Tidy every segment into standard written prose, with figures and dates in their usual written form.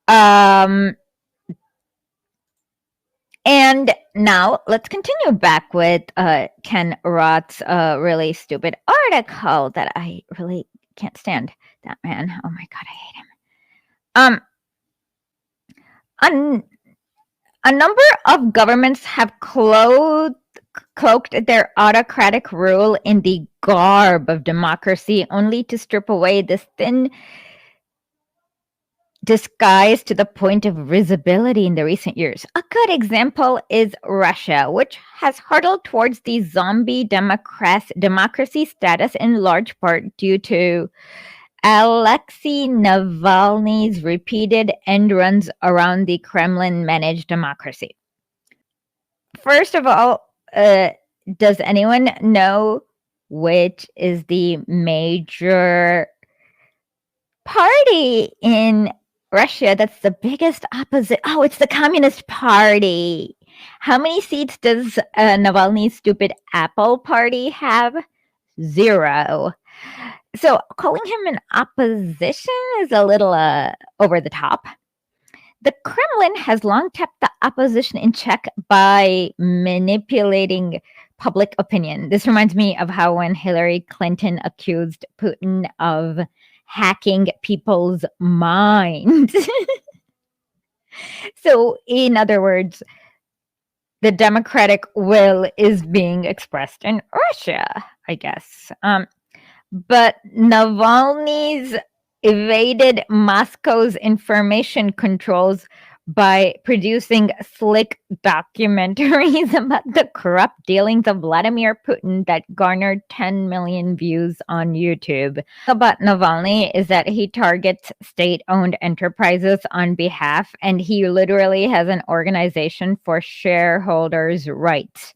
Um, and now let's continue back with Ken Roth's really stupid article that I really can't stand. That man. Oh my God, I hate him. A number of governments have cloaked their autocratic rule in the garb of democracy, only to strip away this thin disguise to the point of visibility in the recent years. A good example is Russia, which has hurtled towards the zombie democracy status in large part due to Alexei Navalny's repeated end runs around the Kremlin-managed democracy. First of all, does anyone know which is the major party in Russia that's the biggest opposite? Oh, it's the Communist Party. How many seats does Navalny's stupid Apple Party have? 0. So calling him an opposition is a little over the top. The Kremlin has long kept the opposition in check by manipulating public opinion. This reminds me of how when Hillary Clinton accused Putin of hacking people's minds. So, in other words, the democratic will is being expressed in Russia, I guess. But Navalny's evaded Moscow's information controls by producing slick documentaries about the corrupt dealings of Vladimir Putin that garnered 10 million views on YouTube. About Navalny is that he targets state-owned enterprises on behalf, and he literally has an organization for shareholders' rights.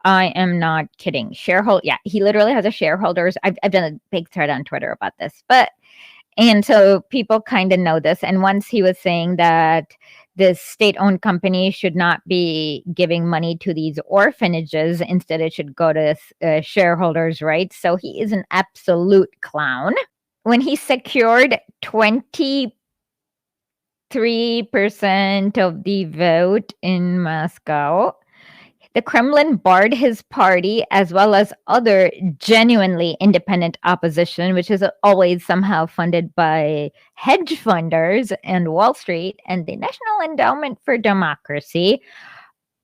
I am not kidding. He literally has a shareholders. I've done a big thread on Twitter about this, and so people kind of know this. And once he was saying that this state-owned company should not be giving money to these orphanages, instead it should go to shareholders' rights. So he is an absolute clown. When he secured 23% of the vote in Moscow, the Kremlin barred his party as well as other genuinely independent opposition, which is always somehow funded by hedge funders and Wall Street and the National Endowment for Democracy.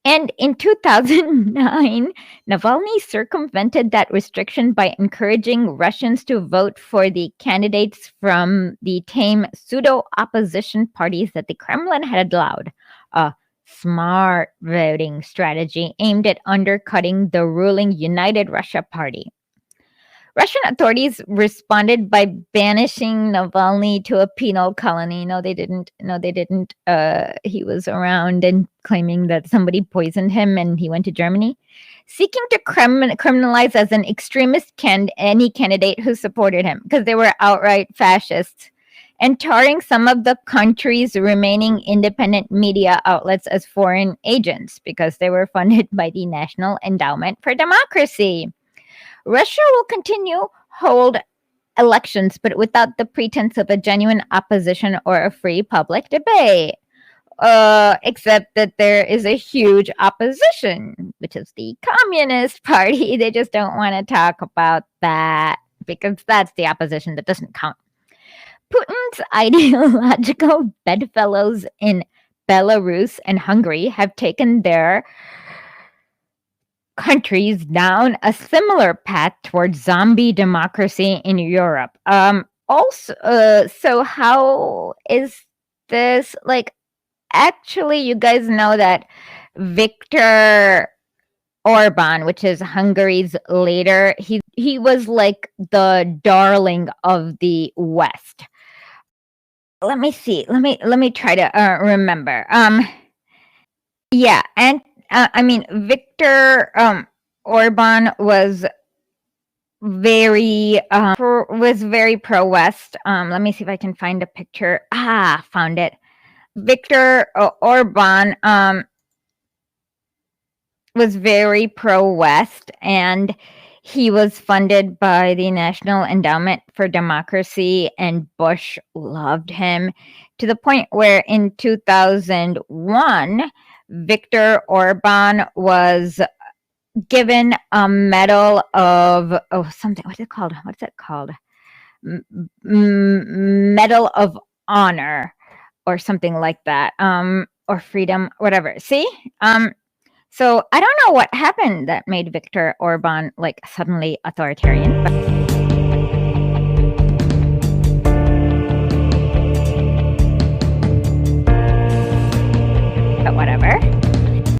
And in 2009, Navalny circumvented that restriction by encouraging Russians to vote for the candidates from the tame pseudo-opposition parties that the Kremlin had allowed. Smart voting strategy aimed at undercutting the ruling United Russia Party. Russian authorities responded by banishing Navalny to a penal colony. No, they didn't. He was around and claiming that somebody poisoned him and he went to Germany. Seeking to criminalize as an extremist any candidate who supported him because they were outright fascists. And tarring some of the country's remaining independent media outlets as foreign agents because they were funded by the National Endowment for Democracy. Russia will continue hold elections, but without the pretense of a genuine opposition or a free public debate. Except that there is a huge opposition, which is the Communist Party. They just don't want to talk about that because that's the opposition that doesn't count. Putin's ideological bedfellows in Belarus and Hungary have taken their countries down a similar path towards zombie democracy in Europe. So how is this actually, you guys know that Viktor Orban, which is Hungary's leader, he was like the darling of the West. Let me see. Let me try to remember. Yeah, and Viktor Orban was very pro-West. Let me see if I can find a picture. Found it. Viktor Orban was very pro-West, and he was funded by the National Endowment for Democracy, and Bush loved him. to the point where in 2001, Viktor Orban was given a medal of something. What's it called? Medal of Honor or something like that, or freedom, whatever. See, so I don't know what happened that made Viktor Orban like suddenly authoritarian. But